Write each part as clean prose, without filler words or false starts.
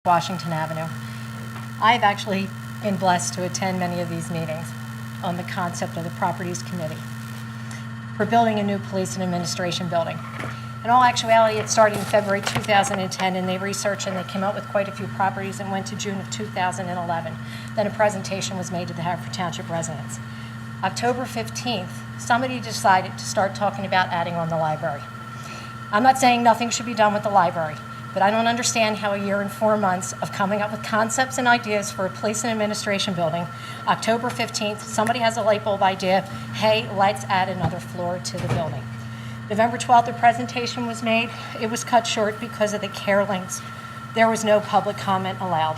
Washington Avenue. I've actually been blessed to attend many of these meetings on the concept of the Properties Committee for building a new police and administration building. In all actuality, it started in February 2010, and they researched and they came up with quite a few properties and went to June of 2011. Then a presentation was made to the Haverford Township residents. October 15th, somebody decided to start talking about adding on the library. I'm not saying nothing should be done with the library, but I don't understand how a year and 4 months of coming up with concepts and ideas for a police and administration building, October 15th, somebody has a light bulb idea, hey, let's add another floor to the building. November 12th, the presentation was made. It was cut short because of the care links. There was no public comment allowed.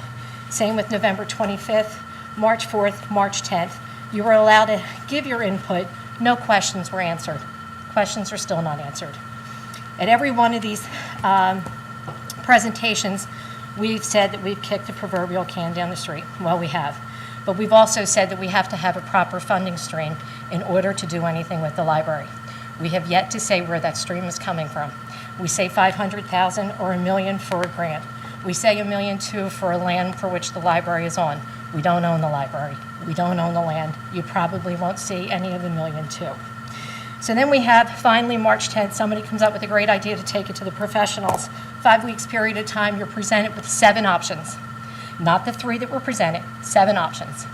Same with November 25th, March 4th, March 10th. You were allowed to give your input. No questions were answered. Questions are still not answered. At every one of these presentations, we've said that we've kicked the proverbial can down the street. Well, we have. But we've also said that we have to have a proper funding stream in order to do anything with the library. We have yet to say where that stream is coming from. We say $500,000 or $1 million for a grant. We say $1.2 million for a land for which the library is on. We don't own the library. We don't own the land. You probably won't see any of the $1.2 million. So then we have, finally, March 10th, somebody comes up with a great idea to take it to the professionals. 5 weeks period of time, you're presented with 7 options. Not the 3 that were presented, 7 options.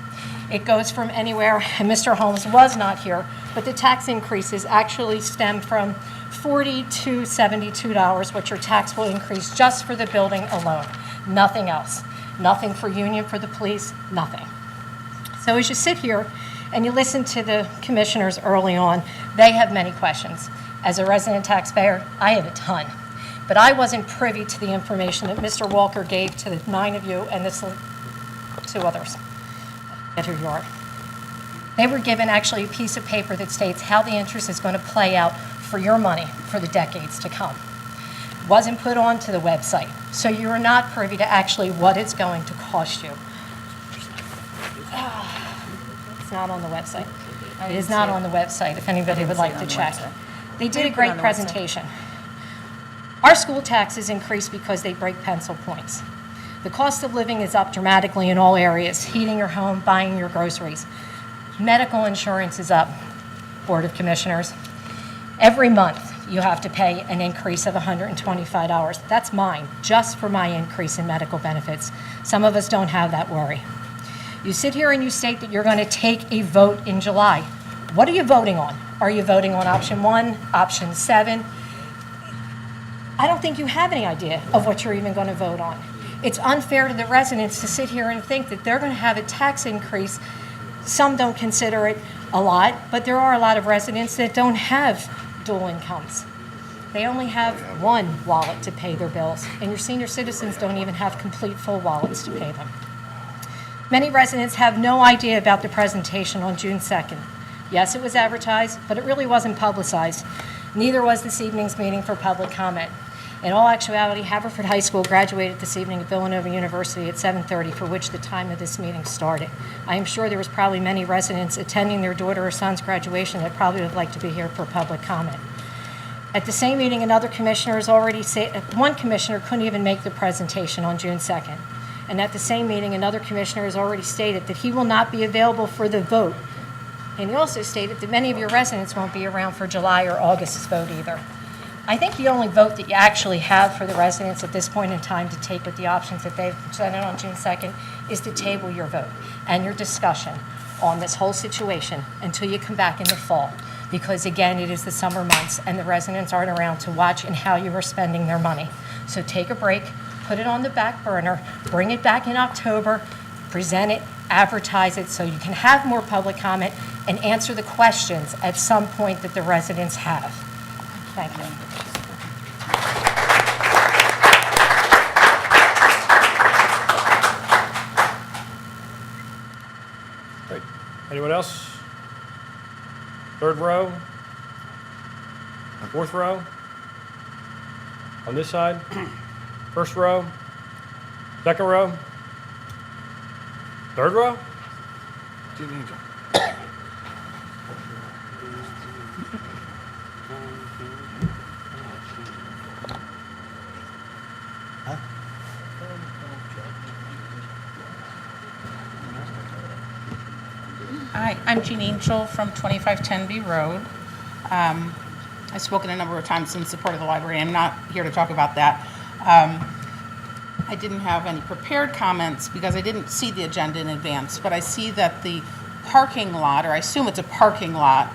It goes from anywhere, and Mr. Holmes was not here, but the tax increases actually stem from $40 to $72, which your tax will increase just for the building alone. Nothing else. Nothing for union, for the police, nothing. So as you sit here and you listen to the commissioners early on, they have many questions. As a resident taxpayer, I have a ton. But I wasn't privy to the information that Mr. Walker gave to the 9 of you and the 2 others. Who you are. They were given actually a piece of paper that states how the interest is going to play out for your money for the decades to come. It wasn't put onto the website, so you are not privy to actually what it's going to cost you. It's not on the website. It is not on the website if anybody would like to check. They did a great presentation. Our school taxes increase because they break pencil points. The cost of living is up dramatically in all areas, heating your home, buying your groceries. Medical insurance is up, Board of Commissioners. Every month you have to pay an increase of $125. That's mine, just for my increase in medical benefits. Some of us don't have that worry. You sit here and you state that you're going to take a vote in July. What are you voting on? Are you voting on option 1, option 7? I don't think you have any idea of what you're even going to vote on. It's unfair to the residents to sit here and think that they're going to have a tax increase. Some don't consider it a lot, but there are a lot of residents that don't have dual incomes. They only have one wallet to pay their bills, and your senior citizens don't even have complete full wallets to pay them. Many residents have no idea about the presentation on June 2nd. Yes, it was advertised, but it really wasn't publicized. Neither was this evening's meeting for public comment. In all actuality, Haverford High School graduated this evening at Villanova University at 7:30, for which the time of this meeting started. I am sure there was probably many residents attending their daughter or son's graduation that probably would like to be here for public comment. At the same meeting, another commissioner has already said, one commissioner couldn't even make the presentation on June 2nd. And at the same meeting, another commissioner has already stated that he will not be available for the vote. And he also stated that many of your residents won't be around for July or August's vote either. I think the only vote that you actually have for the residents at this point in time to take with the options that they've presented on June 2nd is to table your vote and your discussion on this whole situation until you come back in the fall. Because again, it is the summer months and the residents aren't around to watch and how you are spending their money. So take a break, put it on the back burner, bring it back in October, present it, advertise it so you can have more public comment and answer the questions at some point that the residents have. Thank you. Great. Anyone else? 3rd row? 4th row? On this side? 1st row? 2nd row? 3rd row? Hi, I'm Jean Angel from 2510B Road. I've spoken a number of times in support of the library. I'm not here to talk about that. I didn't have any prepared comments because I didn't see the agenda in advance, but I see that the parking lot, or I assume it's a parking lot,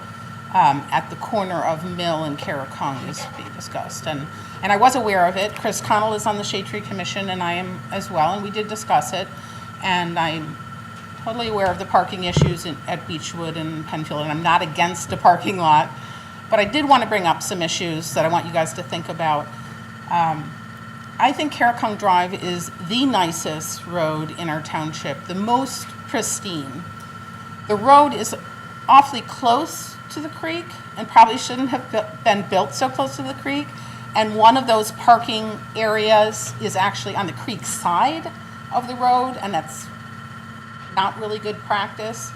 at the corner of Mill and Carracung is being discussed. And I was aware of it. Chris Connell is on the Shade Tree Commission, and I am as well, and we did discuss it. And I'm totally aware of the parking issues at Beechwood and Penfield, and I'm not against a parking lot. But I did want to bring up some issues that I want you guys to think about. I think Carracung Drive is the nicest road in our township, the most pristine. The road is awfully close to the creek and probably shouldn't have been built so close to the creek. And one of those parking areas is actually on the creek side of the road, and that's not really good practice.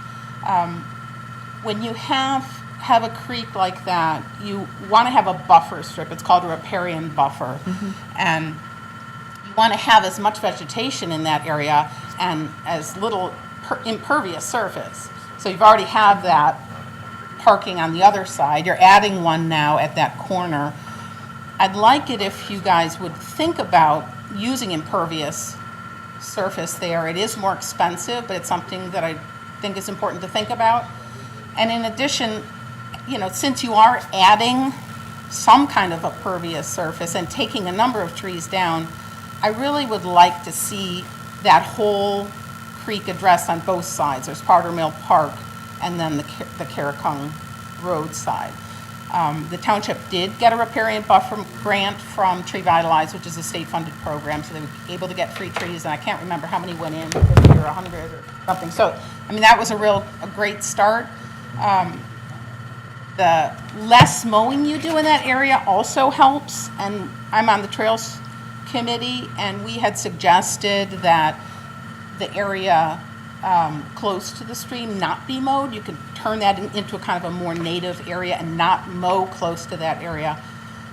When you have a creek like that, you want to have a buffer strip. It's called a riparian buffer. And you want to have as much vegetation in that area and as little impervious surface. So you've already have that parking on the other side. You're adding one now at that corner. I'd like it if you guys would think about using impervious surface there. It is more expensive, but it's something that I think is important to think about. And in addition, you know, since you are adding some kind of a pervious surface and taking a number of trees down, I really would like to see that whole creek addressed on both sides. There's Powder Mill Park and then the Carracung Road side. The township did get a riparian buffer grant from Tree Vitalize, which is a state-funded program, so they were able to get free trees, and I can't remember how many went in, 50 or 100 or something. So, I mean, that was a great start. The less mowing you do in that area also helps, and I'm on the Trails Committee, and we had suggested that the area close to the stream not be mowed. You could turn that into a kind of a more native area and not mow close to that area.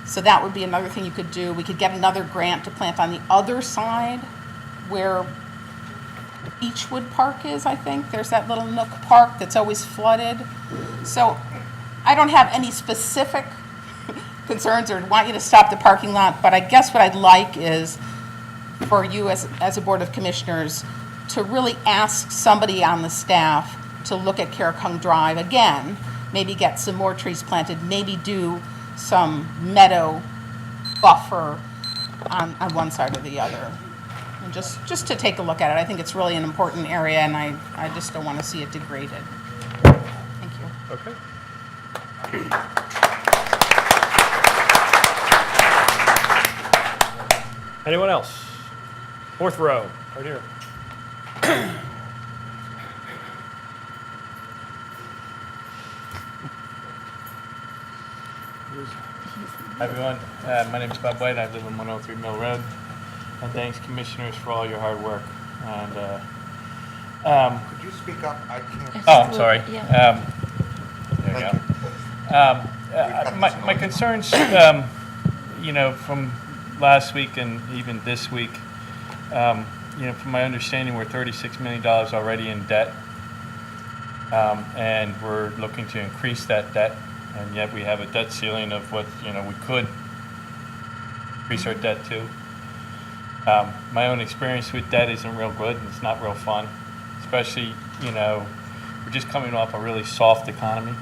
So that would be another thing you could do. We could get another grant to plant on the other side where Beechwood Park is, I think. There's that little nook park that's always flooded. So I don't have any specific concerns or want you to stop the parking lot, but I guess what I'd like is for you as a Board of Commissioners to really ask somebody on the staff to look at Carracung Drive again, maybe get some more trees planted, maybe do some meadow buffer on one side or the other. And just to take a look at it. I think it's really an important area, and I just don't want to see it degraded. Thank you. Okay. Anyone else? Fourth row, right here. Hi everyone, my name is Bob White. I live on 103 Mill Road. And thanks, commissioners, for all your hard work. And Could you speak up? I can't. oh, I'm sorry. Yeah. There we Thank go. My concerns, you know, from last week and even this week, you know, from my understanding, we're $36 million already in debt, and we're looking to increase that debt, and yet we have a debt ceiling of what, you know, we could increase our debt to. My own experience with debt isn't real good, and it's not real fun, especially, you know, we're just coming off a really soft economy.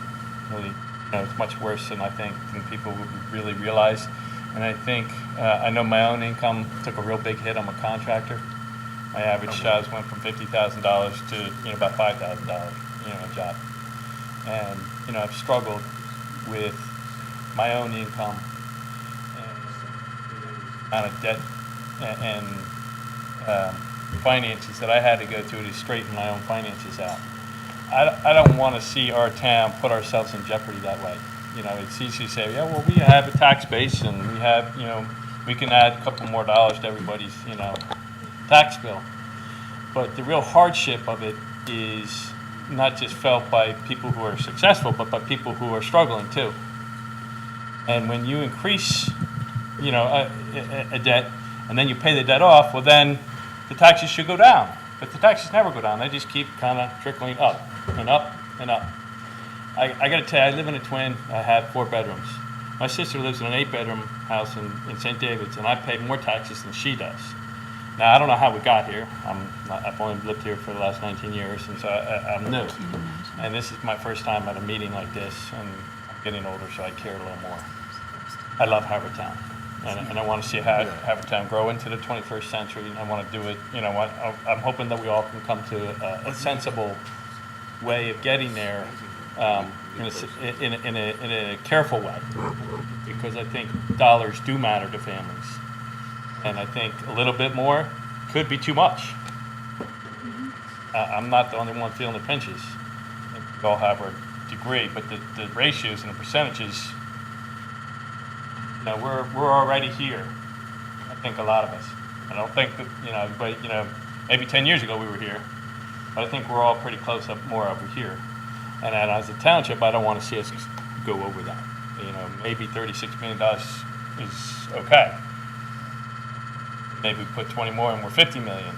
Really, you know, it's much worse than I think than people would really realize. And I think, I know my own income took a real big hit. I'm a contractor. My average jobs went from $50,000 to, you know, about $5,000, you know, a job. And, you know, I've struggled with my own income and amount of debt and finances that I had to go through to straighten my own finances out. I don't want to see our town put ourselves in jeopardy that way. You know, it's easy to say, yeah, well, we have a tax base and we have, you know, we can add a couple more dollars to everybody's, you know, tax bill. But the real hardship of it is not just felt by people who are successful, but by people who are struggling too. And when you increase, you know, a debt and then you pay the debt off, well, then the taxes should go down. But the taxes never go down. They just keep kind of trickling up and up and up. I got to tell you, I live in a twin. I have 4 bedrooms. My sister lives in an 8-bedroom house in St. David's, and I pay more taxes than she does. Now, I don't know how we got here. I've only lived here for the last 19 years, and so I'm new. And this is my first time at a meeting like this, and I'm getting older, so I care a little more. I love Haverford Town, and I want to see Haverford Town grow into the 21st century. I want to do it, I'm hoping that we all can come to a sensible way of getting there in a careful way, because I think dollars do matter to families. And I think a little bit more could be too much. I'm not the only one feeling the pinches. I think we all have our degree, but the ratios and the percentages, we're already here. I think a lot of us. I don't think that, but maybe 10 years ago we were here, but I think we're all pretty close up more over here. And as a township, I don't want to see us go over that. Maybe $36 million is okay. Maybe we put 20 more and we're 50 million.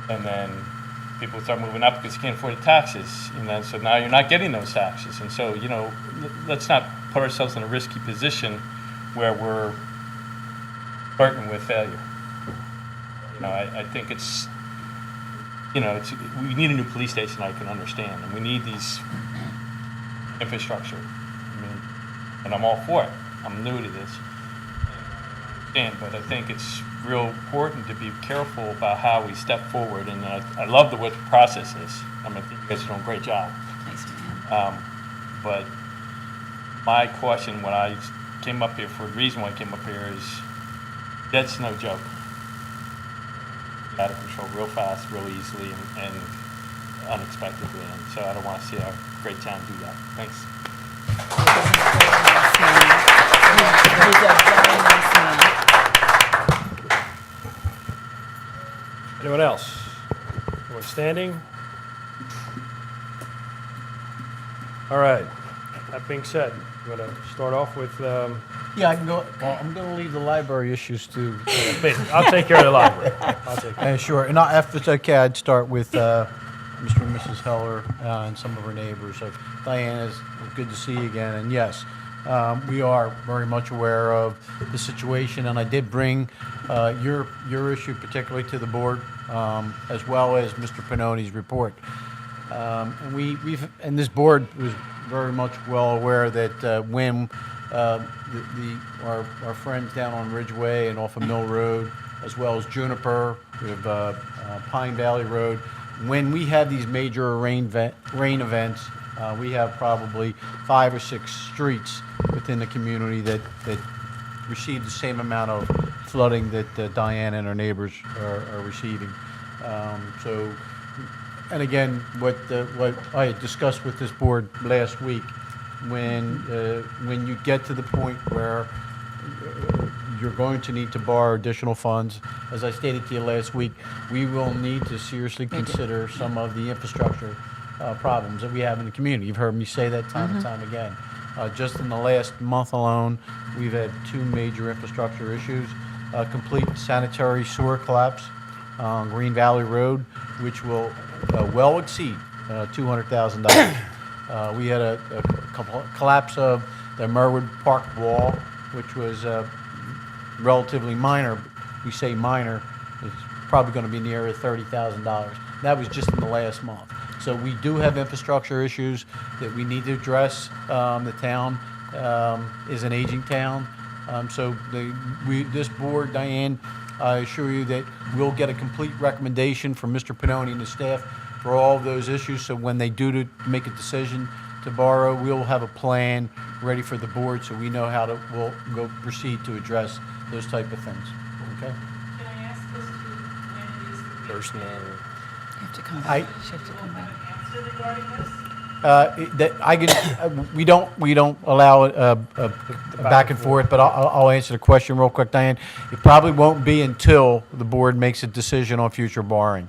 And then people start moving up because you can't afford the taxes. And then so now you're not getting those taxes. And so, let's not put ourselves in a risky position where we're flirting with failure. I think it's we need a new police station, I can understand. And we need these infrastructure. And I'm all for it. I'm new to this. But I think it's real important to be careful about how we step forward, and I love what the process is. I think you guys are doing a great job. Thanks, man. But my question when I came up here, for the reason why I came up here, is that's no joke. Out of control real fast, real easily, and unexpectedly, and so I don't want to see our great town do that. Thanks. Anyone else? Anyone standing? All right. That being said, I'm going to start off with, Yeah, I can go. Well, I'm going to leave the library issues to. I'll take care of the library. I'll take care. Sure. And if it's okay, I'd start with Mr. and Mrs. Heller and some of her neighbors. So, Diane, it's good to see you again. And yes, we are very much aware of the situation. And I did bring your issue particularly to the board, as well as Mr. Pannoni's report. And this board was very much well aware that when our friends down on Ridgeway and off of Mill Road, as well as Juniper, we have Pine Valley Road. When we have these major rain events, we have probably 5 or 6 streets within the community that receive the same amount of flooding that Diane and her neighbors are receiving. And again, what I had discussed with this board last week, when you get to the point where you're going to need to borrow additional funds, as I stated to you last week, we will need to seriously consider some of the infrastructure problems that we have in the community. You've heard me say that time and time again. Just in the last month alone, we've had 2 major infrastructure issues: complete sanitary sewer collapse on Green Valley Road, which will well exceed $200,000. We had a collapse of the Merwood Park wall, which was relatively minor. We say minor, it's probably going to be near $30,000. That was just in the last month. So we do have infrastructure issues that we need to address. The town is an aging town. This board, Diane, I assure you that we'll get a complete recommendation from Mr. Pannoni and the staff for all of those issues. So when they do to make a decision to borrow, we'll have a plan ready for the board, so we know how we'll go proceed to address those type of things. Okay? Can I ask this to when it is? First name. You have to come I- back. You have to come back. Answer regarding this? We don't allow a back and forth, but I'll answer the question real quick, Diane. It probably won't be until the board makes a decision on future borrowing.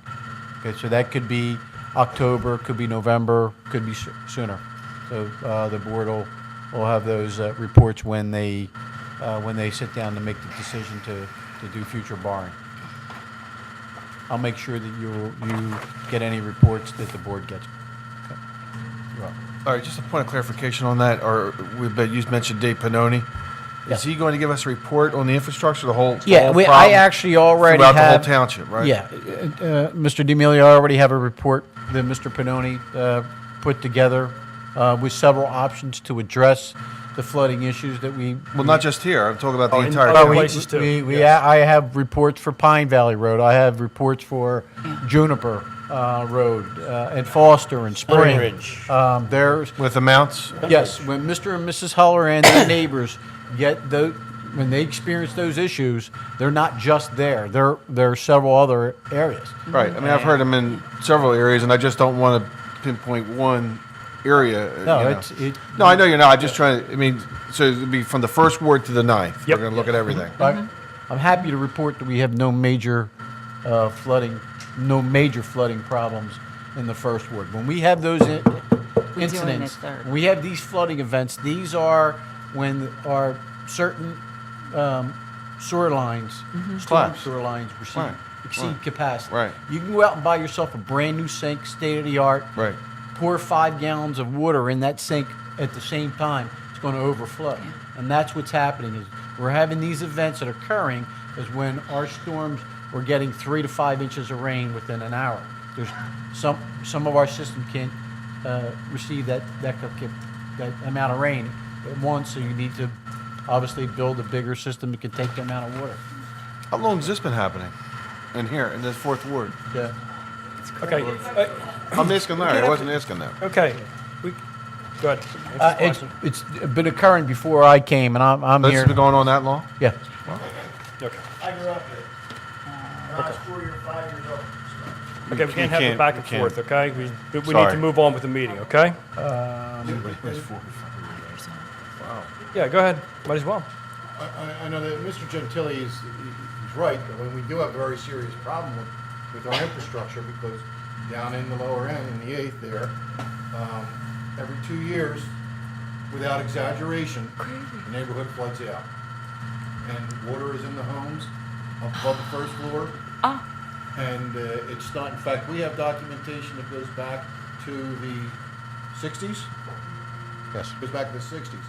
Okay, so that could be October, could be November, could be sooner. So the board will have those reports when they sit down to make the decision to do future borrowing. I'll make sure that you get any reports that the board gets. Okay. All right, just a point of clarification on that, you mentioned Dave Pannoni. Is he going to give us a report on the infrastructure, the whole Yeah, I problem actually already throughout have. the whole township, right? Yeah, Mr. D'Amelio, I already have a report that Mr. Pannoni put together with several options to address the flooding issues that we. Well, not just here, I'm talking about the in entire other county. places too. Yes. I have reports for Pine Valley Road. I have reports for Juniper Road and Foster and Spring. Ridge. There's With amounts? yes, when Mr. and Mrs. Huller and their neighbors get those, when they experience those issues, they're not just there. There are several other areas. Right, I mean, I've heard them in several areas, and I just don't want to pinpoint one area. No, you know. it's No, I know you're not, I'm just trying to, I mean, so it'd be from the first ward to the ninth. Yep. We're going to look at everything. I'm happy to report that we have no major flooding problems in the first ward. When we have those incidents, when we have these flooding events, these are when our certain sewer lines, storm Collapse. sewer lines Right. exceed Right. capacity. Right. You can go out and buy yourself a brand new sink, state of the art. Right. Pour 5 gallons of water in that sink at the same time, it's going to overflow. And that's what's happening is we're having these events that are occurring is when our storms we're getting 3 to 5 inches of rain within an hour. There's some of our system can't receive that amount of rain at once, so you need to obviously build a bigger system that can take the amount of water. How long has this been happening in here, in this fourth ward? Yeah. Okay, I'm asking Larry, I wasn't asking that. okay. Go ahead. Answer the question. It's been occurring before I came, and I'm This here. has been going on that long? Yeah. Okay. I grew up here. When I was 4 or 5 years old. Okay, we can't have it back and we can't. forth, okay? We need Sorry. to move on with the meeting, okay? Yeah, go ahead. Might as well. I know that Mr. Gentili is right, that when we do have a very serious problem with our infrastructure, because down in the lower end, in the 8th there, every 2 years, without exaggeration, the neighborhood floods out. And water is in the homes above the first floor. And it's not, in fact, we have documentation that goes back to the 60s. Yes. Goes back to the 60s.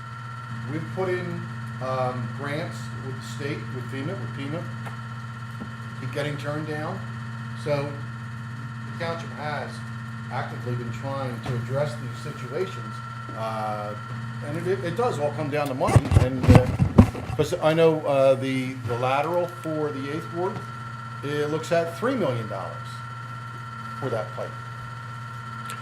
We've put in grants with the state, with FEMA, keep getting turned down. So the township has actively been trying to address these situations. And it does all come down to money. And because I know the lateral for the 8th ward, it looks at $3 million for that pipe.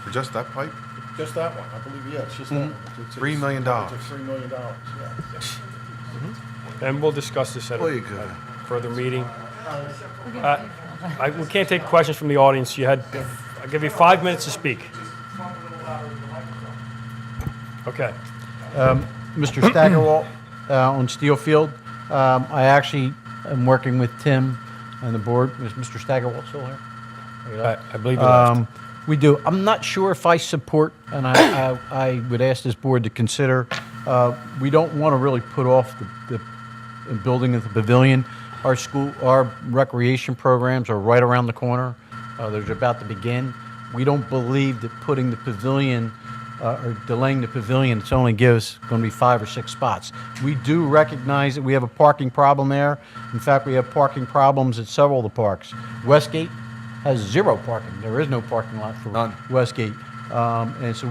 For just that pipe? Just that one, I believe, yeah, it's just that one. It's $3 million. It's a $3 million, yeah. And we'll discuss this at Well, you a could. further meeting. We can't take questions from the audience. I'll give you 5 minutes to speak. Okay. Mr. Staggerwalt on Steelfield. I actually am working with Tim and the board. Is Mr. Staggerwalt still here? I believe you left. We do. I'm not sure if I support, and I would ask this board to consider, we don't want to really put off the building of the pavilion. Our recreation programs are right around the corner. They're about to begin. We don't believe that putting the pavilion or delaying the pavilion, it's only going to be 5 or 6 spots. We do recognize that we have a parking problem there. In fact, we have parking problems at several of the parks. Westgate has 0 parking. There is no parking lot for None. Westgate. And so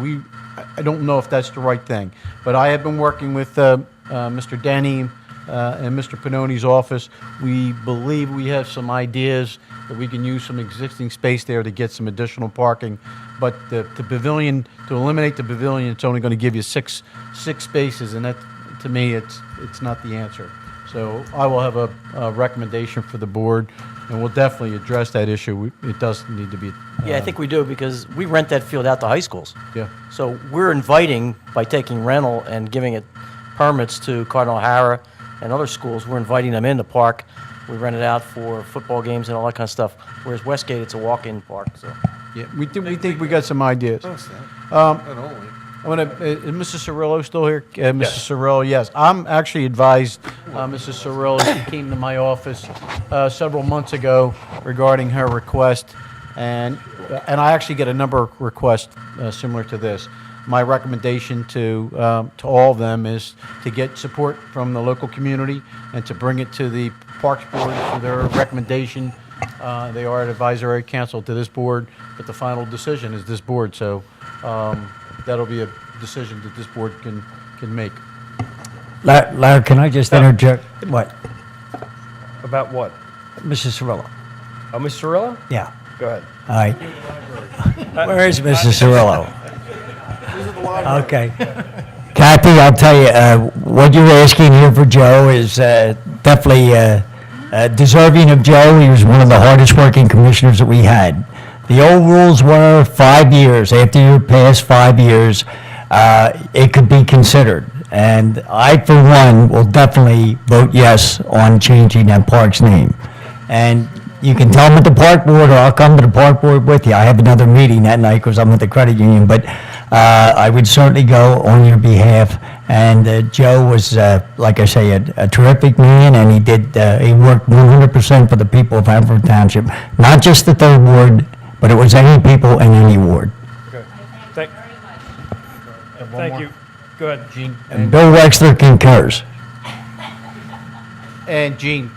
I don't know if that's the right thing. But I have been working with Mr. Denny and Mr. Pannoni's office. We believe we have some ideas that we can use some existing space there to get some additional parking. But the pavilion, to eliminate the pavilion, it's only going to give you six spaces, and that, to me, it's not the answer. So I will have a recommendation for the board, and we'll definitely address that issue. It does need to be. Yeah, I think we do, because we rent that field out to high schools. Yeah. So we're inviting, by taking rental and giving it permits to Cardinal O'Hara and other schools, we're inviting them in the park. We rent it out for football games and all that kind of stuff. Whereas Westgate, it's a walk-in park, so. Yeah, we think we got some ideas. Not only. Is Mrs. Cirillo still here? Mrs. Cirillo, yes. I'm actually advised, Mrs. Cirillo, she came to my office several months ago regarding her request, and I actually get a number of requests similar to this. my recommendation to all of them is to get support from the local community and to bring it to the Parks Board for their recommendation. They are an advisory council to this board, but the final decision is this board. So that'll be a decision that this board can make. Larry, can I just interject? What? About what? Mrs. Cirillo? Oh, Mr. Cirillo? Yeah. Go ahead. All right. Where is Mrs. Cirillo? Okay. Kathy, I'll tell you, what you're asking here for Joe is definitely deserving of Joe. He was one of the hardest working commissioners that we had. The old rules were 5 years. After you pass 5 years, it could be considered. And I, for one, will definitely vote yes on changing that park's name. And you can tell them at the park board, or I'll come to the park board with you. I have another meeting that night because I'm at the credit union, but I would certainly go on your behalf. And Joe was, like I say, a terrific man, and he worked 100% for the people of Haverford Township, not just the third ward, but it was any people in any ward. Okay. Thank you. Go ahead. Gene. And Bill Wexler concurs. And Gene,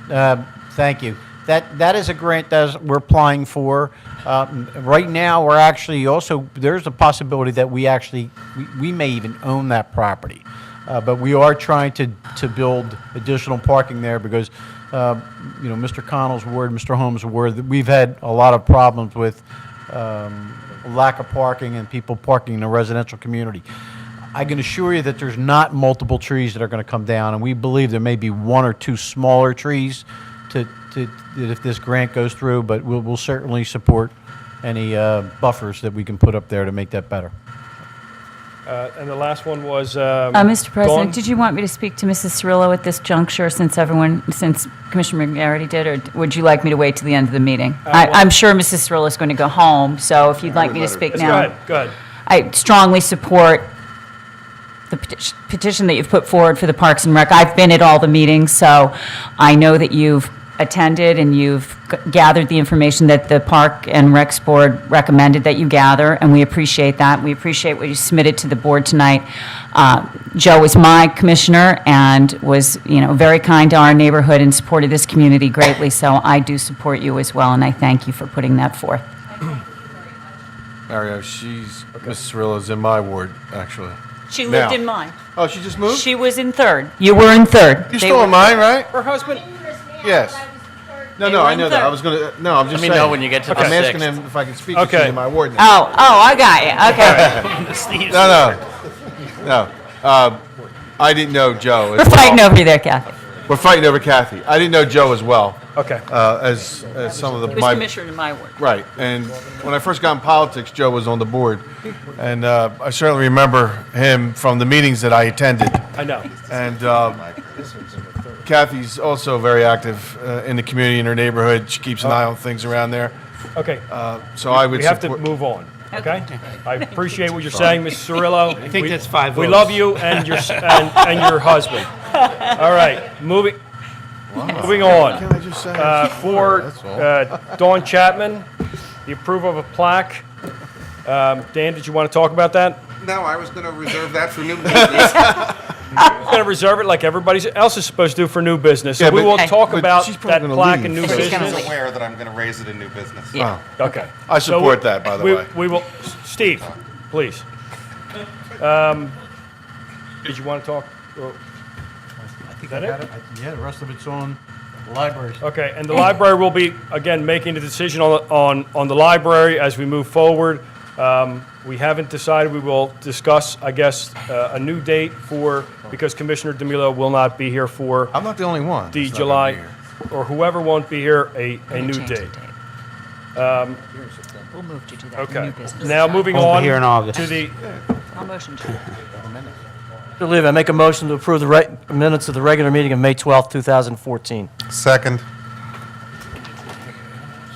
thank you. That is a grant that we're applying for. Right now, we're actually also, there's a possibility that we may even own that property. But we are trying to build additional parking there because, Mr. Connell's ward, Mr. Holmes' ward, we've had a lot of problems with lack of parking and people parking in a residential community. I can assure you that there's not multiple trees that are going to come down, and we believe there may be one or two smaller trees if this grant goes through, but we'll certainly support any buffers that we can put up there to make that better. And the last one was Mr. President, Dawn? did you want me to speak to Mrs. Cirillo at this juncture since Commissioner McGarity did, or would you like me to wait till the end of the meeting? I'm sure Mrs. Cirillo is going to go home, so if you'd like me to speak now. Go ahead. I strongly support the petition that you've put forward for the Parks and Rec. I've been at all the meetings, so I know that you've attended and you've gathered the information that the Park and Recs Board recommended that you gather, and we appreciate that. We appreciate what you submitted to the board tonight. Joe was my commissioner and was, very kind to our neighborhood and supported this community greatly, so I do support you as well, and I thank you for putting that forth. Mario, Mrs. Cirillo's in my ward, actually. She lived lived in in mine. Oh, she just moved? She was in third. You were in third. You're still in mine, right? Her husband? Yes. No, They I were in know that. third. I was gonna, no, I'm just saying. Let me know when you get to the I'm asking sixth. him if I can speak to Okay. you in my ward now. Oh, I got you. Okay. No. I didn't know Joe as We're well. fighting over you there, Kathy. We're fighting over Kathy. I didn't know Joe as well. Okay. As some of He was commissioner in my ward. Right, and when I first got in politics, Joe was on the board, and I certainly remember him from the meetings that I attended. I know. And Kathy's also very active in the community in her neighborhood. She keeps an eye on things around there. Okay. So I would We have to support. move on, okay? I appreciate what you're saying, Mrs. Cirillo. I think that's 5 We votes. love you and your husband. All right, moving on. Can I just say? For That's all. Dawn Chapman, the approval of a plaque. Dan, did you want to talk about that? No, I was going to reserve that for new business. I'm going to reserve it like everybody else is supposed to do for new business. So Yeah, we but- will talk but about she's probably that gonna plaque leave. and new But she's business. aware that I'm going to raise it in new business. Yeah. Okay. I So support that, by the way. We will, Steve, please. Did you want to talk? I think That I it? got it. Yeah, the rest of it's on the libraries. Okay, and the library will be, again, making a decision on the library as we move forward. We haven't decided. We will discuss, I guess, a new date because Commissioner D'Amelio will not be here for I'm not the only one. the that's not gonna July, be here. or whoever won't be here, a new Change the date. We'll move to do that. Okay. New business. Now, moving Won't be on here in August. to the, I'll motion to. Mr. Levy, I make a motion to approve the minutes of the regular meeting of May 12th, 2014. Second.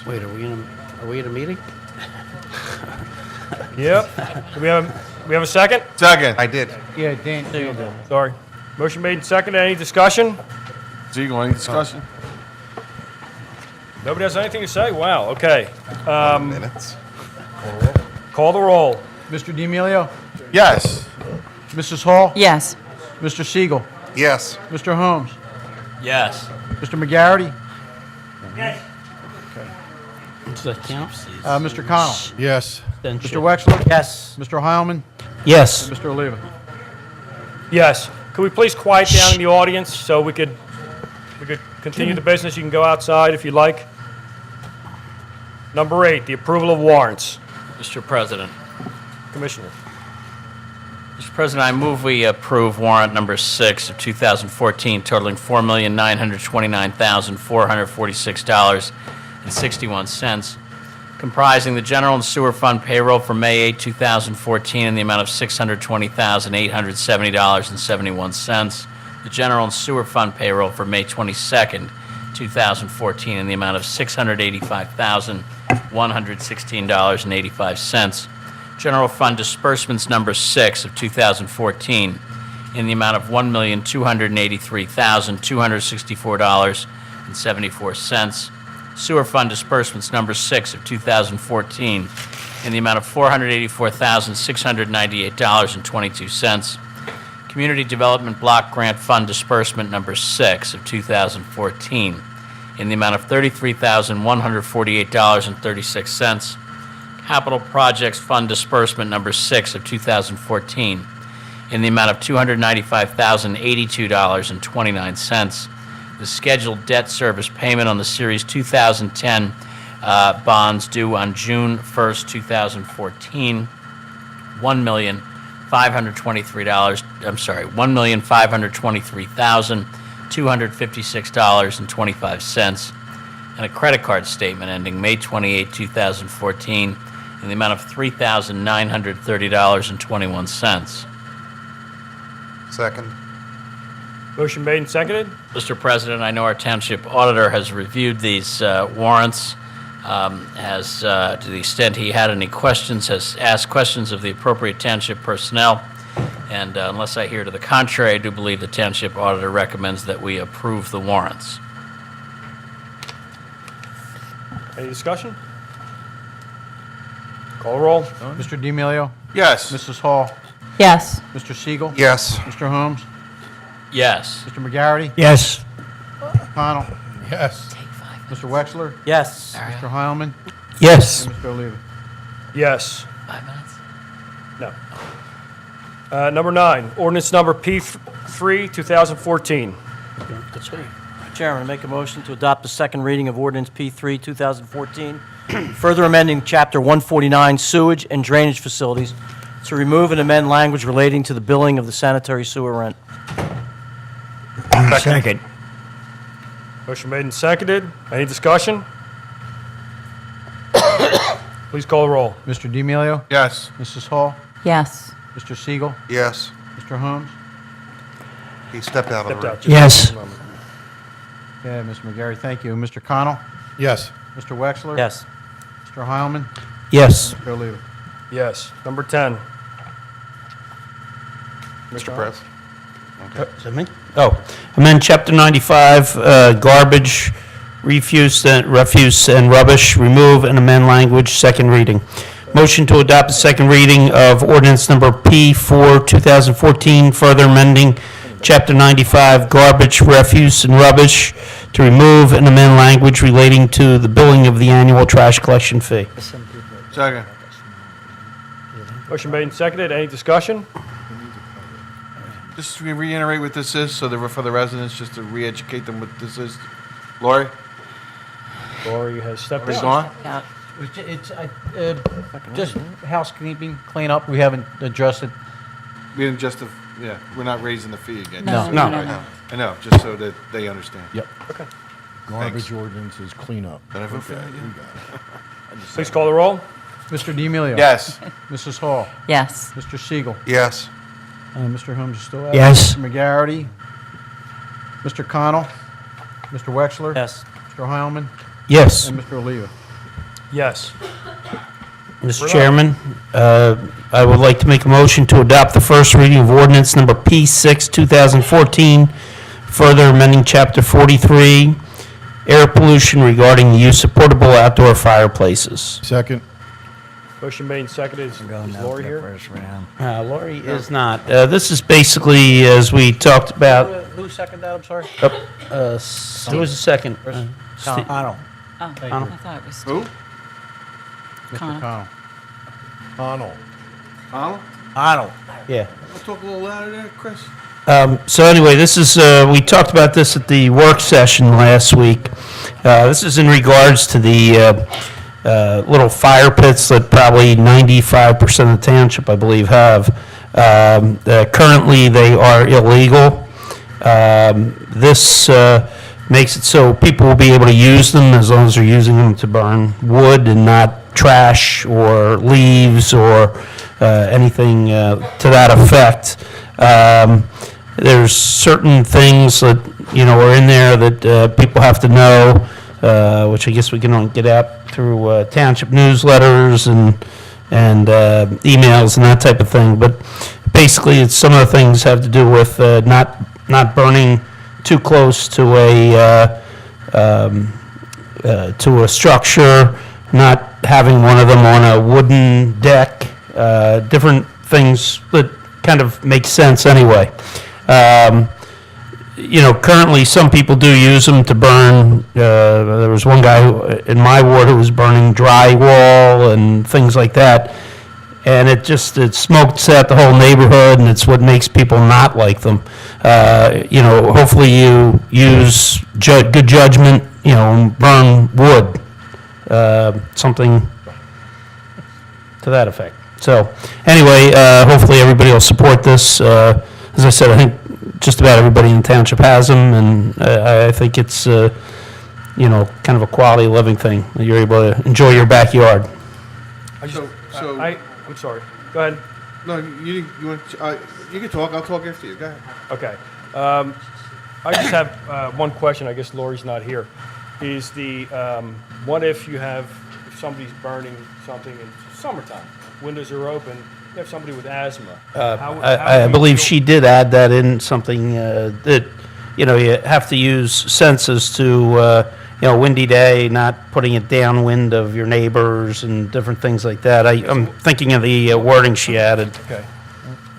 Wait, are we in a meeting? yep. Do we have a second? Second. I did. Yeah, Dan. Sorry. Motion made and seconded. Any discussion? Ziegler, any discussion? Nobody has anything to say? Wow, okay. Minutes. Call the roll. Mr. D'Amelio? Yes. Mrs. Hall? Yes. Mr. Siegel? Yes. Mr. Holmes? Yes. Mr. McGarity? Does that count? Mr. Connell? Yes. Mr. Wexler? Yes. Mr. Heilman? Yes. Mr. Oliva? Yes. Could we please quiet down in the audience so we could continue the business? You can go outside if you like. Number 8, the approval of warrants. Mr. President. Commissioner. Mr. President, I move we approve warrant number 6 of 2014 totaling $4,929,446.61, comprising the general and sewer fund payroll for May 8, 2014 in the amount of $620,870.71, the general and sewer fund payroll for May 22nd, 2014 in the amount of $685,116.85, general fund disbursements number 6 of 2014 in the amount of $1,283,264.74, sewer fund disbursements number 6 of 2014 in the amount of $484,698.22, community development block grant fund disbursement number 6 of 2014 in the amount of $33,148.36, capital projects fund disbursement number 6 of 2014 in the amount of $295,082.29, the scheduled debt service payment on the Series 2010 bonds due on June 1st, 2014, $1,523,256.25, and a credit card statement ending May 28, 2014, in the amount of $3,930.21. Second. Motion made and seconded. Mr. President, I know our township auditor has reviewed these warrants, has, to the extent he had any questions, has asked questions of the appropriate township personnel, and unless I hear to the contrary, I do believe the township auditor recommends that we approve the warrants. Any discussion? Call roll. Mr. D'Amelio? Yes. Mrs. Hall? Yes. Mr. Siegel? Yes. Mr. Holmes? Yes. Mr. McGarity? Yes. Connell? Yes. Mr. Wexler? Yes. Mr. Heilman? Yes. And Mr. Oliva? Yes. 5 minutes? No. Number 9, ordinance number P3, 2014. Chairman, I make a motion to adopt the second reading of ordinance P3, 2014, further amending Chapter 149 sewage and drainage facilities to remove and amend language relating to the billing of the sanitary sewer rent. Second. Motion made and seconded. Any discussion? Please call the roll. Mr. D'Amelio? Yes. Mrs. Hall? Yes. Mr. Siegel? Yes. Mr. Holmes? He stepped out Stepped already. out. Yes. Yeah, Mr. McGarry, thank you. Mr. Connell? Yes. Mr. Wexler? Yes. Mr. Heilman? Yes. Mr. Oliva? Yes. Number 10. Mr. Press. Is that me? Oh, amend Chapter 95, garbage, refuse and rubbish, remove and amend language, second reading. Motion to adopt the second reading of ordinance number P4, 2014, further amending Chapter 95, garbage, refuse, and rubbish, to remove and amend language relating to the billing of the annual trash collection fee. Second. Motion made and seconded. Any discussion? Just to reiterate what this is, so that for the residents, just to re-educate them what this is. Lori? Lori has stepped Lori out. gone? It's just housekeeping, cleanup. We haven't addressed it. We didn't just, yeah, we're not raising the fee again. No, No. no, no. I know, just so that they understand. Yep. Okay. Garbage ordinance is cleanup. Did I vote for that? We got it. Please call the roll. Mr. D'Amelio? Yes. Mrs. Hall? Yes. Mr. Siegel? Yes. Mr. Holmes is still out? Yes. Mr. McGarity? Mr. Connell? Mr. Wexler? Yes. Mr. Heilman? Yes. And Mr. Oliva? Yes. Mr. Chairman, I would like to make a motion to adopt the first reading of ordinance number P6, 2014, further amending Chapter 43, air pollution regarding the use of portable outdoor fireplaces. Second. Motion made and seconded. Is Lori here? First round. Lori is not. This is basically, as we talked about, Who seconded that, I'm sorry? who was the second? Steve. Connell. Oh, I thought it was Who? Mr. Connell. Connell. Connell. Connell? Connell. Yeah. I'll talk a little louder there, Chris. So anyway, this is, we talked about this at the work session last week. This is in regards to the little fire pits that probably 95% of the township, I believe, have. Currently, they are illegal. This makes it so people will be able to use them as long as they're using them to burn wood and not trash or leaves or anything to that effect. There's certain things that, are in there that people have to know, which I guess we can only get out through township newsletters and emails and that type of thing. But basically, some of the things have to do with not burning too close to a structure, not having one of them on a wooden deck, different things that kind of make sense anyway. Currently, some people do use them to burn. There was one guy in my ward who was burning drywall and things like that. And it smokes out the whole neighborhood, and it's what makes people not like them. Hopefully you use good judgment, burn wood, something to that effect. So, anyway, hopefully everybody will support this. As I said, I think just about everybody in the township has them, and I think it's, kind of a quality of living thing, that you're able to enjoy your backyard. I'm sorry. Go ahead. No, you can talk. I'll talk after you. Go ahead. Okay. I just have one question. I guess Lori's not here. Is what if somebody's burning something in summertime? Windows are open. You have somebody with asthma. I believe she did add that in something that, you have to use senses to, windy day, not putting it downwind of your neighbors and different things like that. I'm thinking of the wording she added. Okay.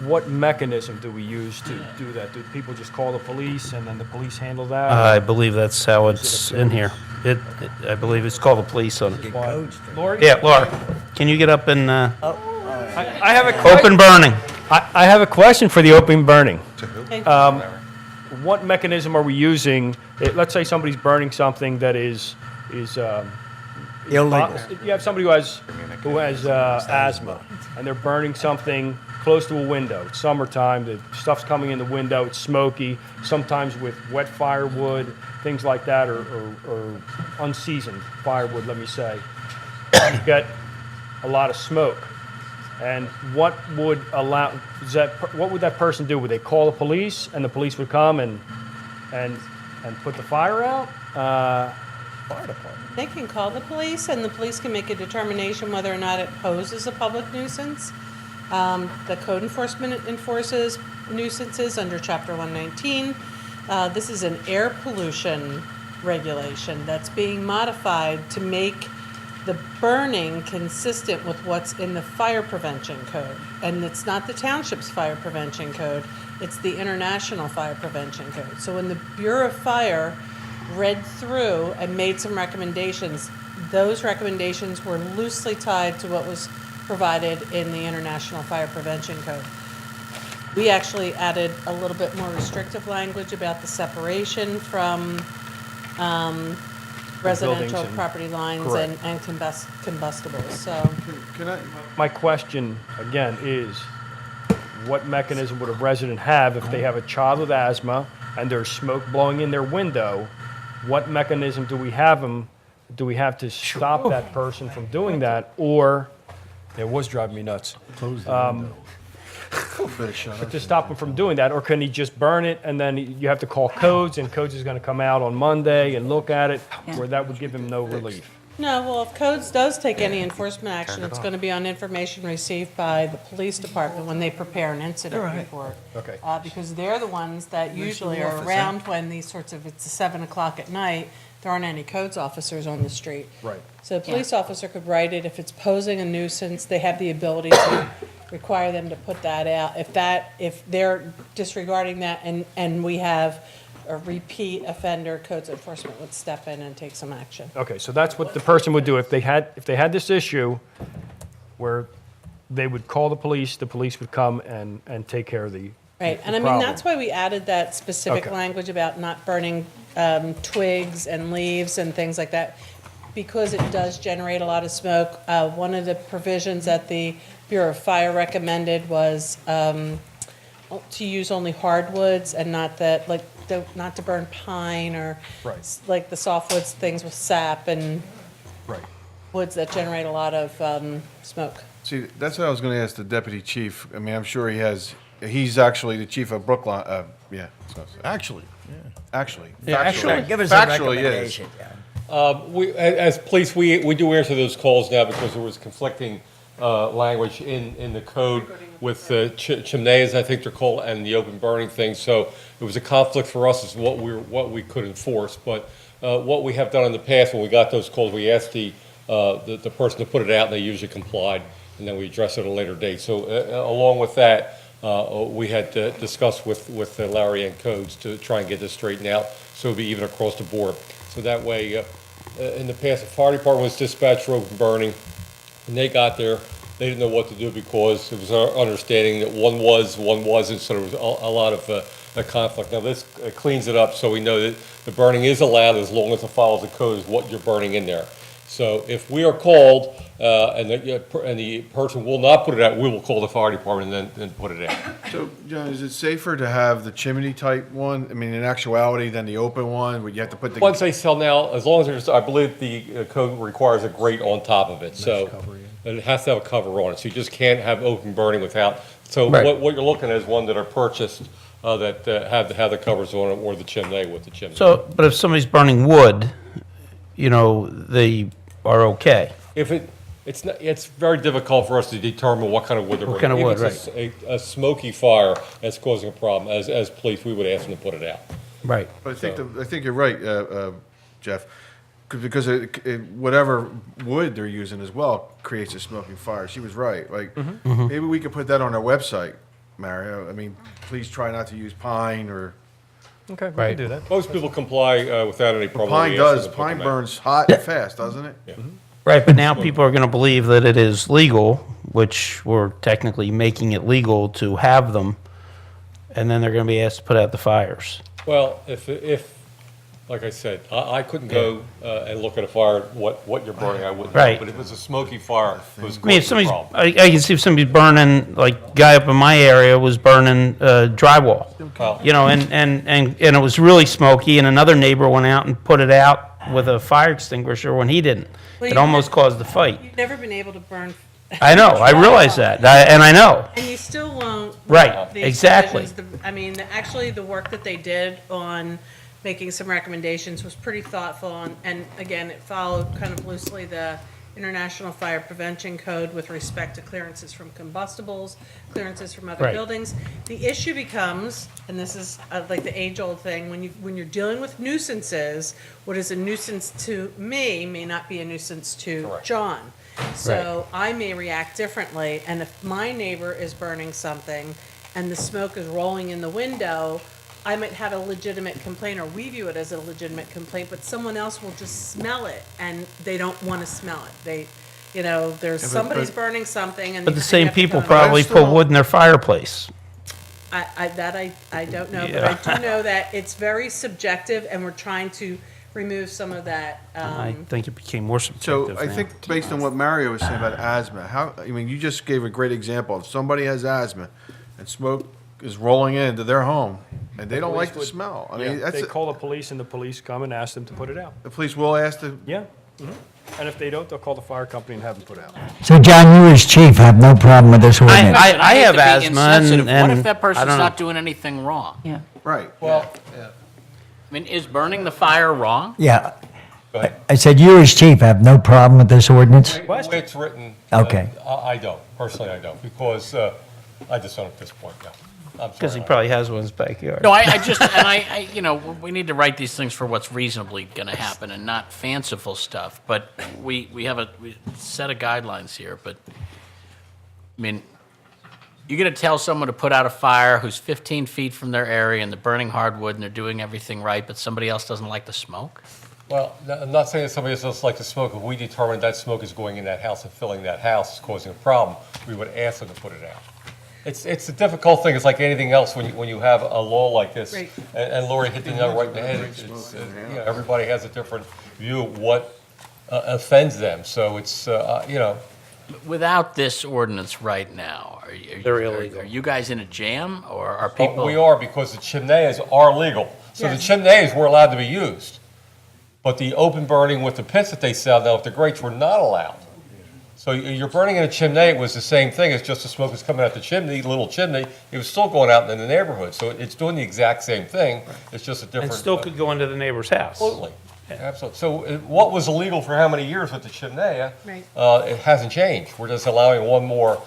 What mechanism do we use to do that? Do people just call the police and then the police handle that? I believe that's how it's in here. I believe it's called the police on it. Lori? Yeah, Laura, can you get up and, I have a open burning? I have a question for the open burning. What mechanism are we using? Let's say somebody's burning something that is Illegal. You have somebody who has asthma, and they're burning something close to a window. It's summertime. The stuff's coming in the window. It's smoky. Sometimes with wet firewood, things like that, or unseasoned firewood. Let me say, you get a lot of smoke. And what would that person do? Would they call the police, and the police would come and put the fire out? Fire department. They can call the police, and the police can make a determination whether or not it poses a public nuisance. The code enforcement enforces nuisances under Chapter 119. This is an air pollution regulation that's being modified to make the burning consistent with what's in the fire prevention code. And it's not the township's fire prevention code, it's the international fire prevention code. So when the Bureau of Fire read through and made some recommendations, those recommendations were loosely tied to what was provided in the international fire prevention code. We actually added a little bit more restrictive language about the separation from residential and- property lines Correct. and combustibles, so. Can I? My question, again, is what mechanism would a resident have if they have a child with asthma and there's smoke blowing in their window? What mechanism do we have to stop that person from doing that? Or, it was driving me nuts. To stop him from doing that, or can he just burn it and then you have to call codes and codes is going to come out on Monday and look at it, where that would give him no relief? No, well, if codes does take any enforcement action, it's gonna be on information received by the police department when they prepare an incident report. Okay. Because they're the ones that usually are around when these sorts of, it's 7 o'clock at night, there aren't any codes officers on the street. Right. So a police officer could write it, if it's posing a nuisance, they have the ability to require them to put that out. If they're disregarding that and we have a repeat offender, codes enforcement would step in and take some action. Okay, so that's what the person would do. If they had this issue where they would call the police would come and take care of the Right, and I mean, problem. that's why we added that specific Okay. language about not burning twigs and leaves and things like that, because it does generate a lot of smoke. One of the provisions that the Bureau of Fire recommended was to use only hardwoods and not that, not to burn pine or Right. like the softwoods, things with sap and Right. woods that generate a lot of smoke. See, that's what I was going to ask the deputy chief. I mean, I'm sure he's actually the chief of Brookline, yeah. Actually, Actually. Yeah, Factually. Give us a Factually, yes. recommendation, John. As police, we do answer those calls now because there was conflicting language in the code with chimneys, I think they're called, and the open burning thing. So it was a conflict for us as what we could enforce. But what we have done in the past, when we got those calls, we asked the person to put it out, and they usually complied, and then we address it at a later date. So along with that, we had discussed with the Larian codes to try and get this straightened out, so it'd be even across the board. So that way, in the past, the fire department was dispatched for open burning. When they got there, they didn't know what to do because it was our understanding that one was, one wasn't, so there was a lot of a conflict. Now this cleans it up so we know that the burning is allowed as long as it follows the code is what you're burning in there. So if we are called and the person will not put it out, we will call the fire department and then put it out. So, John, is it safer to have the chimney type one, I mean, in actuality, than the open one, where you have to put the... Once they sell now, as long as there's, I believe the code requires a grate on top of it, so it has to have a cover on it, so you just can't have open burning without. So Right. what you're looking at is one that are purchased that have the covers on it, or the chimney with the chimney. So, but if somebody's burning wood, they are okay. If it's very difficult for us to determine what kind of wood they're What burning. kind of wood, If it's a smoky fire that's causing a problem, as police, we would ask them to put it out. Right. But I think you're right, Jeff, because whatever wood they're using as well creates a smoking fire. She was right. Like, maybe we could put that on our website, Mario. I mean, please try not to use pine or... Okay, we Right. can do that. Most people comply without any problem. Pine We ask them does, to put pine them out. burns hot and fast, doesn't it? Yeah. Right, but now people are going to believe that it is legal, which we're technically making it legal to have them, and then they're going to be asked to put out the fires. Well, if like I said, I couldn't go and look at a fire, what you're burning, I wouldn't know. Right. But if it's a smoky fire, it was I mean, if causing a somebody's, problem. I can see if somebody's burning, like, guy up in my area was burning drywall, Well, and it was really smoky, and another neighbor went out and put it out with a fire extinguisher when he didn't. Well, It you- almost caused the fight. You've never been able to burn. I know, I realize that, and I know. And you still won't. Right, these exactly. provisions. I mean, actually, the work that they did on making some recommendations was pretty thoughtful, and again, it followed kind of loosely the International Fire Prevention Code with respect to clearances from combustibles, clearances from other Right. buildings. The issue becomes, and this is like the age-old thing, when you're dealing with nuisances, what is a nuisance to me may not be a nuisance to Correct. John. So I may react differently, and if my neighbor is burning something and the smoke is rolling in the window, I might have a legitimate complaint, or we view it as a legitimate complaint, but someone else will just smell it, and they don't want to smell it. There's somebody's burning something, and But the you same have to people go- probably put wood in their fireplace. I don't know, Yeah. but I do know that it's very subjective, and we're trying to remove some of that. I think it became more subjective So I now. think based on what Mario was saying about asthma, you just gave a great example. If somebody has asthma and smoke is rolling into their home and they don't like the smell, I mean, They call the police and the police come and ask them to put it out. the police will ask the, Yeah. And if they don't, they'll call the fire company and have them put out. So, John, you as chief have no problem with this ordinance? But I hate have to be asthma, insensitive. and What if that I person's don't know. not doing anything wrong? Yeah. right. Well, I mean, is burning the fire wrong? Yeah. go ahead. I said you as chief have no problem with this ordinance? The way it's written. Okay. I don't, personally I don't, because I just don't at this point, no. Because he probably has one in his backyard. No, I just, and we need to write these things for what's reasonably going to happen and not fanciful stuff. But we have a set of guidelines here. But, I mean, you're going to tell someone to put out a fire who's 15 feet from their area and they're burning hardwood and they're doing everything right, but somebody else doesn't like the smoke? Well, I'm not saying that somebody else doesn't like to smoke. If we determine that smoke is going in that house and filling that house is causing a problem, we would ask them to put it out. It's a difficult thing. It's like anything else when you have a law like this. Right. And Lori hit the nail right in the head. Everybody has a different view of what offends them. So it's, Without this ordinance right now, They're illegal. Are you guys in a jam, or are people? We are, because the chimneys are legal. So the chimneys were allowed to be used. But the open burning with the pits that they sell now, with the grates, were not allowed. So you're burning in a chimney, it was the same thing, it's just the smoke was coming out the chimney, little chimney, it was still going out in the neighborhood. So it's doing the exact same thing, it's just a different. And still could go into the neighbor's house. Absolutely, absolutely. So what was illegal for how many years with the chimney, Right. it hasn't changed. We're just allowing one more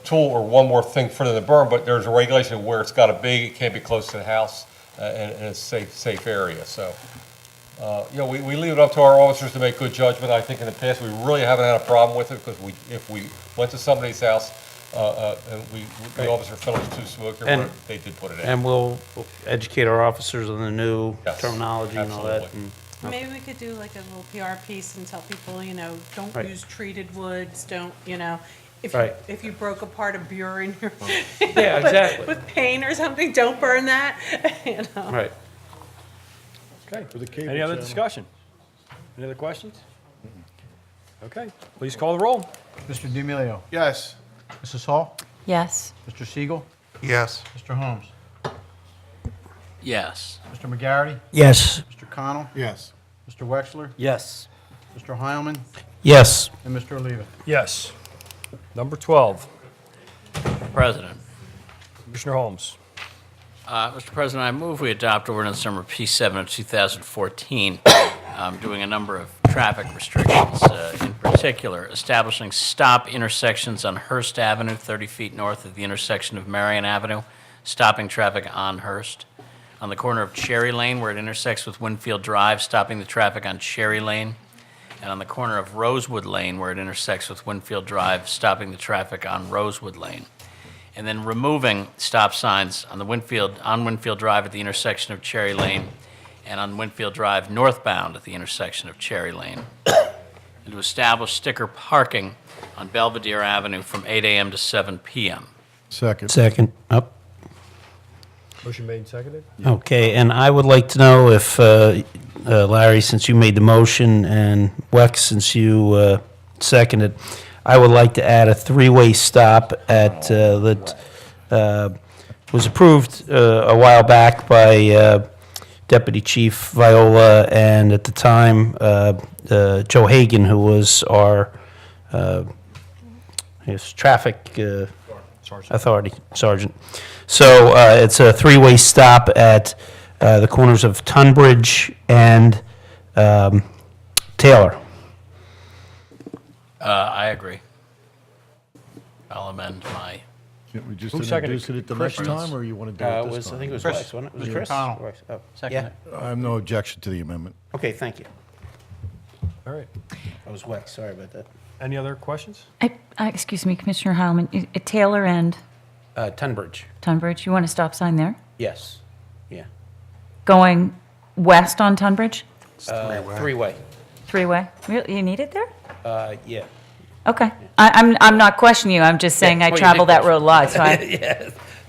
tool or one more thing for them to burn, but there's a regulation of where it's got to be, it can't be close to the house, and it's a safe area, so. We leave it up to our officers to make good judgment. I think in the past, we really haven't had a problem with it, because if we went to somebody's house, and the officer felt it was too smoky, And- they did put it in. And we'll educate our officers on the new Yes, terminology and all that. absolutely. and- Maybe we could do like a little PR piece and tell people, don't Right. use treated woods, don't, Right. if you broke apart a bureau in your. Yeah, exactly. With paint or something, don't burn that, Right. Okay. Any other discussion? Any other questions? Okay, please call the roll. Mr. D'Amelio. Yes. Mrs. Hall. Yes. Mr. Siegel. Yes. Mr. Holmes. Yes. Mr. McGarity. Yes. Mr. Connell. Yes. Mr. Wexler. Yes. Mr. Heilman. Yes. And Mr. Oliva. Yes. Number 12, President. Commissioner Holmes. Mr. President, I move we adopt ordinance number P7 of 2014, doing a number of traffic restrictions, in particular, establishing stop intersections on Hearst Avenue, 30 feet north of the intersection of Marion Avenue, stopping traffic on Hearst. On the corner of Cherry Lane, where it intersects with Winfield Drive, stopping the traffic on Cherry Lane. And on the corner of Rosewood Lane, where it intersects with Winfield Drive, stopping the traffic on Rosewood Lane. And then removing stop signs on Winfield Drive at the intersection of Cherry Lane, and on Winfield Drive northbound at the intersection of Cherry Lane. And to establish sticker parking on Belvedere Avenue from 8 a.m. to 7 p.m. Second. Second. Up. Motion made and seconded? Okay, and I would like to know if, Larry, since you made the motion, and Wex, since you seconded, I would like to add a three-way stop at, that was approved a while back by Deputy Chief Viola, and at the time, Joe Hagan, who was our, traffic authority sergeant. So it's a three-way stop at the corners of Tunbridge and Taylor. I agree. I'll amend my. Can't we just Who seconded? introduce it at the Chris next did. time, or you want to do it this time? I think it was Chris. Wex, wasn't it? Was it Mr. Chris? Connell. Wex. Oh, Second. yeah. I have no objection to the amendment. Okay, thank you. All right. I was Wex, sorry about that. Any other questions? Excuse me, Commissioner Heilman, Taylor and Tunbridge, Tunbridge, you want a stop sign there? yes. Yeah. Going west on Tunbridge? Three-way. Three-way? Really, you need it there? Yeah. Okay. I'm not questioning you, I'm just saying Yeah, I well, you travel did that road a lot, so I, Yeah.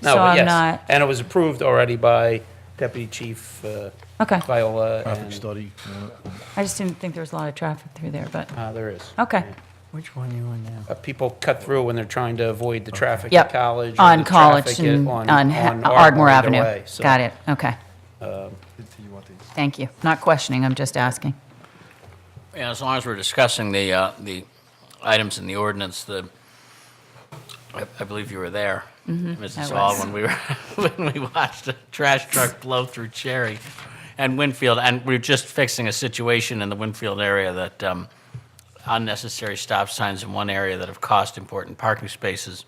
No, So but I'm yes. not- And it was approved already by Deputy Chief okay. Viola. Traffic and, study. I just didn't think there was a lot of traffic through there, but, There is. okay. Which one you on now? People cut through when they're trying to avoid the traffic Yep. at College. or On the College traffic and on Ardmore either Avenue. way, so, Got it, okay. Thank you. Not questioning, I'm just asking. Yeah, as long as we're discussing the items in the ordinance, I believe you were there, Mrs. I Hall, was. when we watched a trash truck blow through Cherry and Winfield, and we were just fixing a situation in the Winfield area that unnecessary stop signs in one area that have cost important parking spaces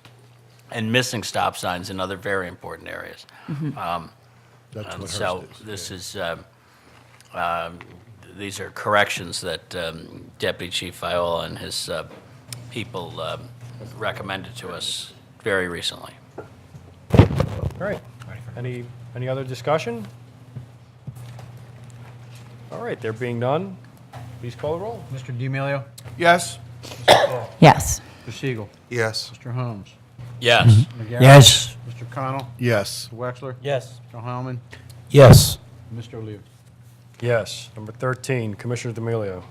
and missing stop signs in other very important areas. That's what So Hearst is, this is, these are corrections that Deputy Chief Viola and his people recommended to us very recently. All right. Any other discussion? All right, there being none, please call the roll. Mr. D'Amelio? Yes. Yes. Mr. Siegel? Yes. Mr. Holmes? Yes. Mr. McGarry? Yes. Mr. Connell? Yes. Mr. Wexler? Yes. Mr. Heilman? Yes. Mr. O'Leary? Yes. Number 13, Commissioner D'Amelio.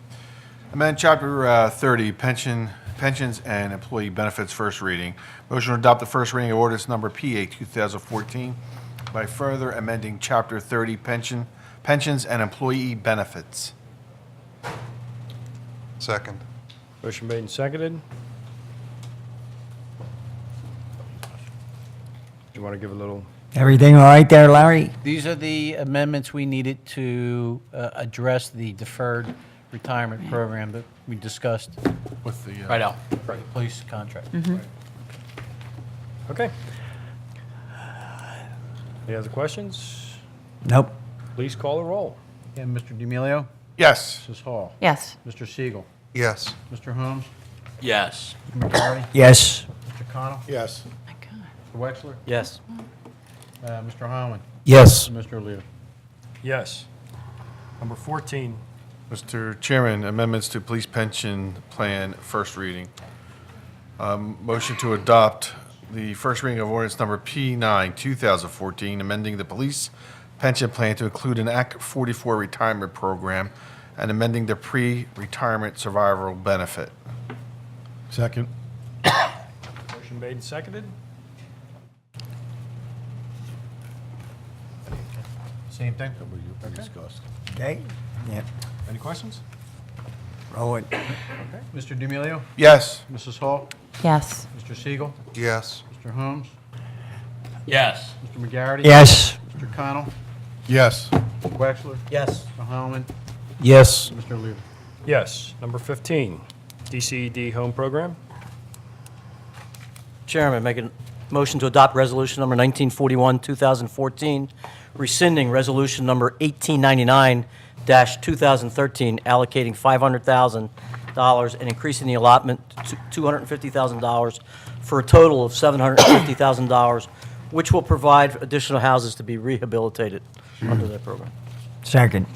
Amend Chapter 30, Pensions and Employee Benefits, first reading. Motion to adopt the first reading of ordinance number PA 2014 by further amending Chapter 30, Pensions and Employee Benefits. Second. Motion made and seconded. Do you want to give a little? Everything all right there, Larry? These are the amendments we needed to address the deferred retirement program that we discussed With the, Right on. for the police contract. Okay. Any other questions? Nope. Please call the roll. And Mr. D'Amelio? yes. Mrs. Hall? Yes. Mr. Siegel? Yes. Mr. Holmes? Yes. Mr. McGarry? Yes. Mr. Connell? Yes. Mr. Wexler? Yes. Mr. Heilman? Yes. And Mr. O'Leary? Yes. Number 14, Mr. Chairman, amendments to Police Pension Plan, first reading. Motion to adopt the first reading of ordinance number P9, 2014, amending the Police Pension Plan to include an Act 44 retirement program and amending the pre-retirement survival benefit. Second. motion made and seconded. Same thing? We discussed. Okay. Yep. Any questions? Roll it. Mr. D'Amelio? Yes. Mrs. Hall? Yes. Mr. Siegel? Yes. Mr. Holmes? Yes. Mr. McGarry? Yes. Mr. Connell? Yes. Mr. Wexler? Yes. Mr. Heilman? Yes. Mr. O'Leary? Yes. Number 15, DCED Home Program. Chairman, make a motion to adopt resolution number 1941, 2014, rescinding resolution number 1899-2013, allocating $500,000 and increasing the allotment to $250,000 for a total of $750,000, which will provide additional houses to be rehabilitated under that program. Second.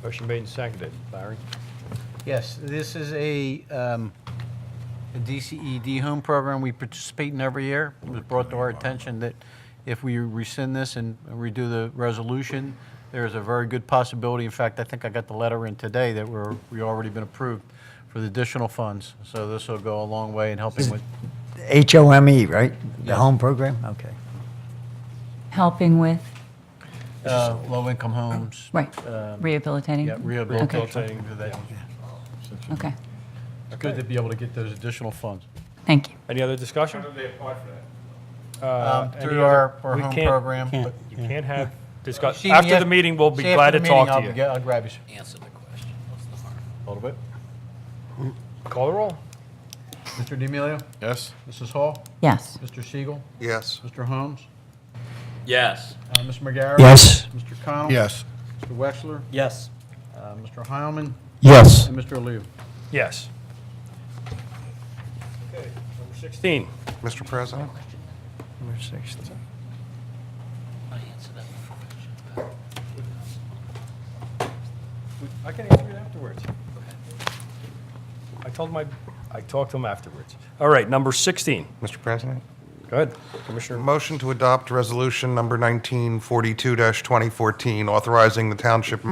Motion made and seconded. Larry? Yes, this is a DCED home program we participate in every year. It was brought to our attention that if we rescind this and redo the resolution, there's a very good possibility, in fact, I think I got the letter in today that we already been approved for the additional funds. So this will go a long way in helping with, HOME, right? The Yes. home program? Okay. Helping with, low-income homes. right, rehabilitating? Yeah, rehabilitating. Okay, It's good to be able to get those additional funds. thank you. Any other discussion? Through Any our other- we home can't- program. You can't have discuss, See me after the meeting, we'll be see, glad after to the talk meeting, to you. I'll grab you Answer the question. What's the harm? a little bit. Call the roll. Mr. D'Amelio? Yes. Mrs. Hall? Yes. Mr. Siegel? Yes. Mr. Holmes? Yes. Mr. McGarry? Yes. Mr. Connell? Yes. Mr. Wexler? Yes. Mr. Heilman? Yes. And Mr. O'Leary? Yes. Okay, number 16. Mr. President? Number 16. I can answer it afterwards. I talked to him afterwards. All right, number 16. Mr. President? Go ahead, Commissioner. Motion to adopt resolution number 1942-2014, authorizing the township